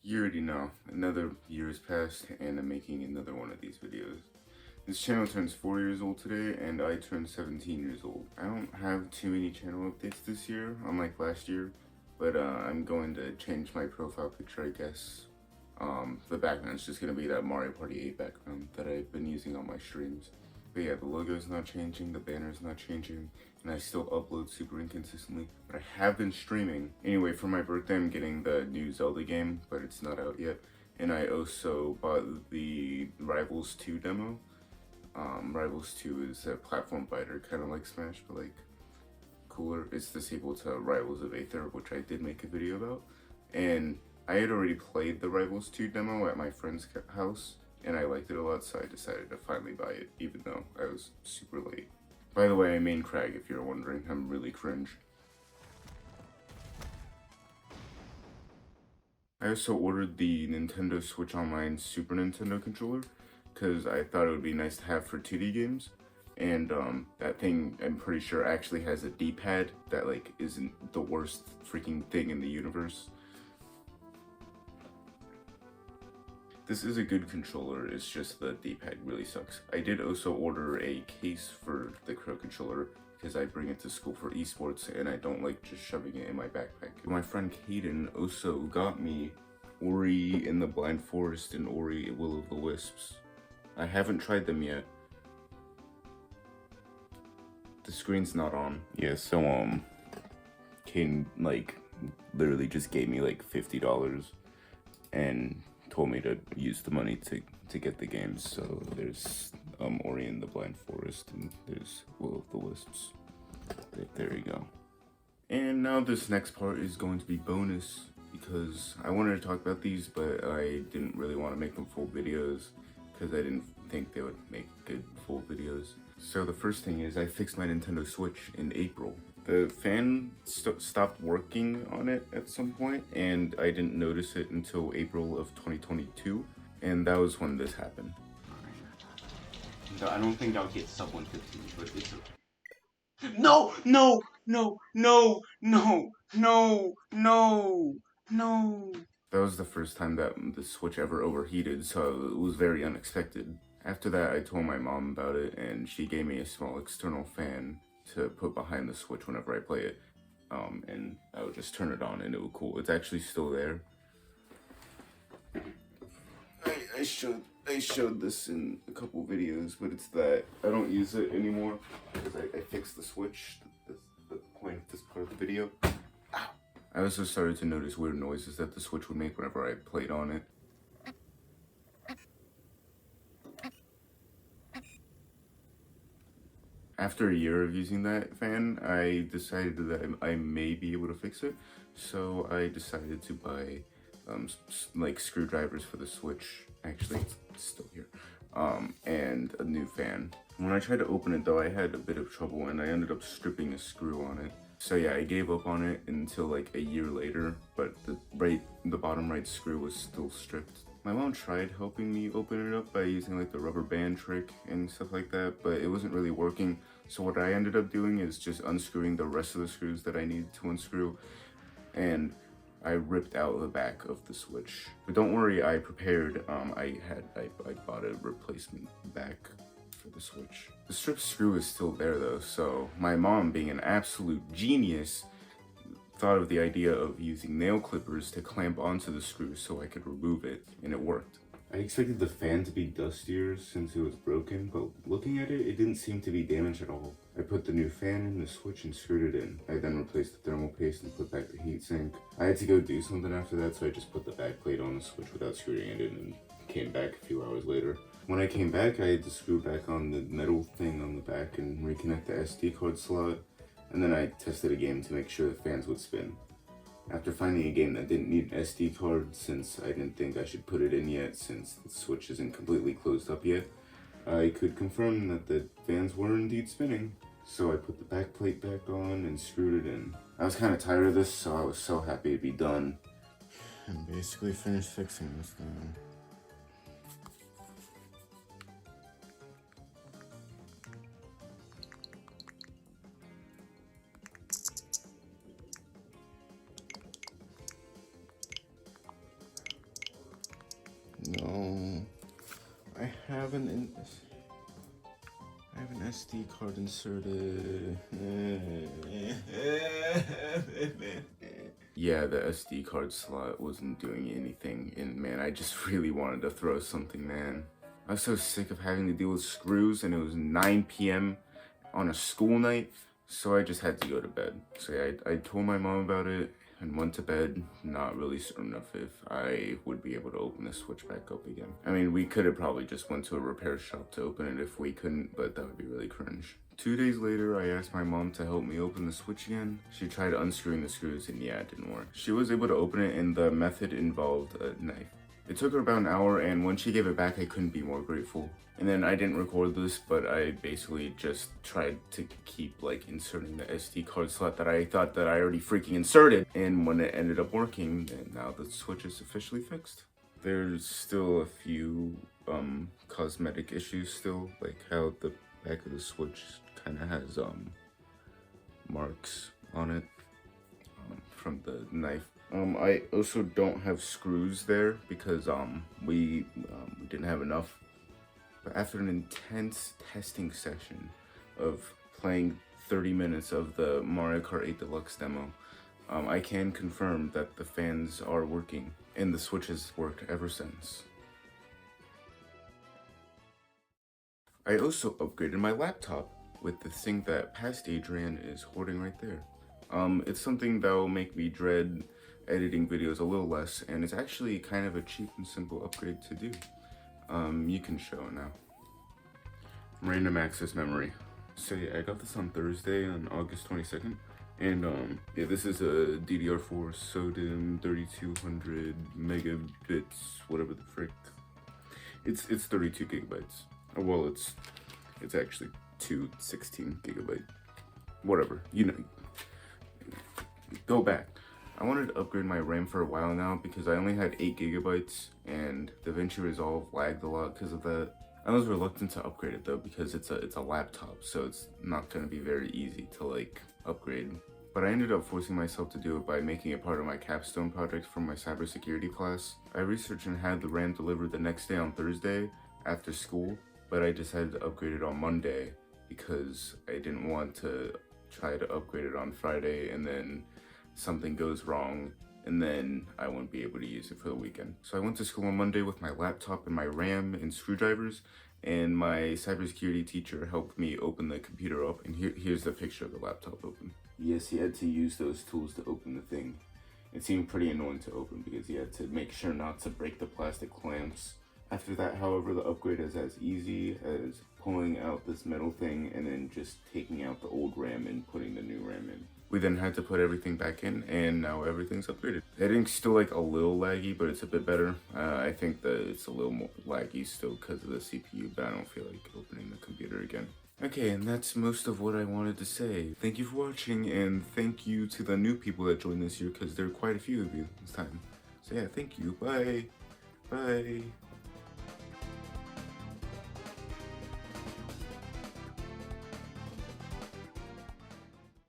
You already know, another year has passed and I'm making another one of these videos. This channel turns 4 years old today and I turned 17 years old. I don't have too many channel updates this year, unlike last year, but I'm going to change my profile picture, I guess. The background is just going to be that Mario Party 8 background that I've been using on my streams. But yeah, the logo is not changing, the banner is not changing, and I still upload super inconsistently, but I have been streaming. Anyway, for my birthday, I'm getting the new Zelda game, but it's not out yet. And I also bought the Rivals 2 demo. Rivals 2 is a platform fighter, kind of like Smash, but like cooler. It's the sequel to Rivals of Aether, which I did make a video about. And I had already played the Rivals 2 demo at my friend's house, and I liked it a lot, so I decided to finally buy it, even though I was super late. By the way, I main Crag, if you're wondering. I'm really cringe. I also ordered the Nintendo Switch Online Super Nintendo controller, because I thought it would be nice to have for 2D games. And that thing, I'm pretty sure, actually has a D-pad that, like, isn't the worst freaking thing in the universe. This is a good controller, it's just the D-pad really sucks. I did also order a case for the Pro controller because I bring it to school for esports and I don't like just shoving it in my backpack. My friend Caden also got me Ori in the Blind Forest and Ori Will of the Wisps. I haven't tried them yet. The screen's not on. Yeah, so Caden like literally just gave me like $50 and told me to use the money to get the games. So there's Ori and the Blind Forest, and there's Will of the Wisps. There you go. And now this next part is going to be bonus, because I wanted to talk about these, but I didn't really want to make them full videos, because I didn't think they would make good full videos. So the first thing is I fixed my Nintendo Switch in April. The fan stopped working on it at some point, and I didn't notice it until April of 2022, and that was when this happened. I don't think I'll get sub 115, but it's okay. No! No! No! No! No! No! No! No! That was the first time that the Switch ever overheated, so it was very unexpected. After that, I told my mom about it, and she gave me a small external fan to put behind the Switch whenever I play it, and I would just turn it on and it would cool. It's actually still there. I showed this in a couple videos, but it's that I don't use it anymore because I fixed the Switch. That's the point of this part of the video. Ow. I also started to notice weird noises that the Switch would make whenever I played on it. After a year of using that fan, I decided that I may be able to fix it, so I decided to buy like screwdrivers for the Switch. Actually, it's still here. And a new fan. When I tried to open it though, I had a bit of trouble and I ended up stripping a screw on it. So yeah, I gave up on it until like a year later, but the bottom right screw was still stripped. My mom tried helping me open it up by using like the rubber band trick and stuff like that, but it wasn't really working. So what I ended up doing is just unscrewing the rest of the screws that I needed to unscrew, and I ripped out the back of the Switch. But don't worry, I prepared. I bought a replacement back for the Switch. The strip screw is still there though, so my mom, being an absolute genius, thought of the idea of using nail clippers to clamp onto the screw so I could remove it, and it worked. I expected the fan to be dustier since it was broken, but looking at it, it didn't seem to be damaged at all. I put the new fan in the Switch and screwed it in. I then replaced the thermal paste and put back the heatsink. I had to go do something after that, so I just put the back plate on the Switch without screwing it in and came back a few hours later. When I came back, I had to screw back on the metal thing on the back and reconnect the SD card slot. And then I tested a game to make sure the fans would spin. After finding a game that didn't need an SD card, since I didn't think I should put it in yet since the Switch isn't completely closed up yet, I could confirm that the fans were indeed spinning. So I put the back plate back on and screwed it in. I was kind of tired of this, so I was so happy to be done. I'm basically finished fixing this thing. No, I have an SD card inserted. Yeah, the SD card slot wasn't doing anything, and man, I just really wanted to throw something, man. I was so sick of having to deal with screws, and it was 9 p.m. on a school night, so I just had to go to bed. So yeah, I told my mom about it and went to bed, not really certain enough if I would be able to open the switch back up again. I mean, we could have probably just went to a repair shop to open it if we couldn't, but that would be really cringe. 2 days later, I asked my mom to help me open the switch again. She tried unscrewing the screws and yeah, it didn't work. She was able to open it and the method involved a knife. It took her about an hour, and when she gave it back, I couldn't be more grateful. And then I didn't record this, but I basically just tried to keep like inserting the SD card slot that I thought that I already freaking inserted. And when it ended up working, then now the switch is officially fixed. There's still a few cosmetic issues still, like how the back of the switch kind of has marks on it from the knife. I also don't have screws there because we didn't have enough. But after an intense testing session of playing 30 minutes of the Mario Kart 8 Deluxe demo, I can confirm that the fans are working and the Switch has worked ever since. I also upgraded my laptop with the thing that past Adrian is hoarding right there. It's something that will make me dread editing videos a little less, and it's actually kind of a cheap and simple upgrade to do. You can show it now. Random access memory. So yeah, I got this on Thursday on August 22nd. And yeah, this is a DDR4 SODIMM 3200 megabits, whatever the frick. It's 32 gigabytes. Well, it's actually 216 gigabyte. Whatever, you know. Go back. I wanted to upgrade my RAM for a while now because I only had 8 gigabytes and DaVinci Resolve lagged a lot because of that. I was reluctant to upgrade it though because it's a laptop, so it's not going to be very easy to like upgrade. But I ended up forcing myself to do it by making it part of my capstone project for my cybersecurity class. I researched and had the RAM delivered the next day on Thursday after school, but I decided to upgrade it on Monday because I didn't want to try to upgrade it on Friday and then something goes wrong and then I won't be able to use it for the weekend. So I went to school on Monday with my laptop and my RAM and screwdrivers, and my cybersecurity teacher helped me open the computer up, and here's the picture of the laptop open. Yes, he had to use those tools to open the thing. It seemed pretty annoying to open because he had to make sure not to break the plastic clamps. After that, however, the upgrade is as easy as pulling out this metal thing and then just taking out the old RAM and putting the new RAM in. We then had to put everything back in, and now everything's upgraded. Editing's still like a little laggy, but it's a bit better. I think that it's a little more laggy still because of the CPU, but I don't feel like opening the computer again. Okay, and that's most of what I wanted to say. Thank you for watching, and thank you to the new people that joined this year, because there are quite a few of you this time. So yeah, thank you. Bye. Bye.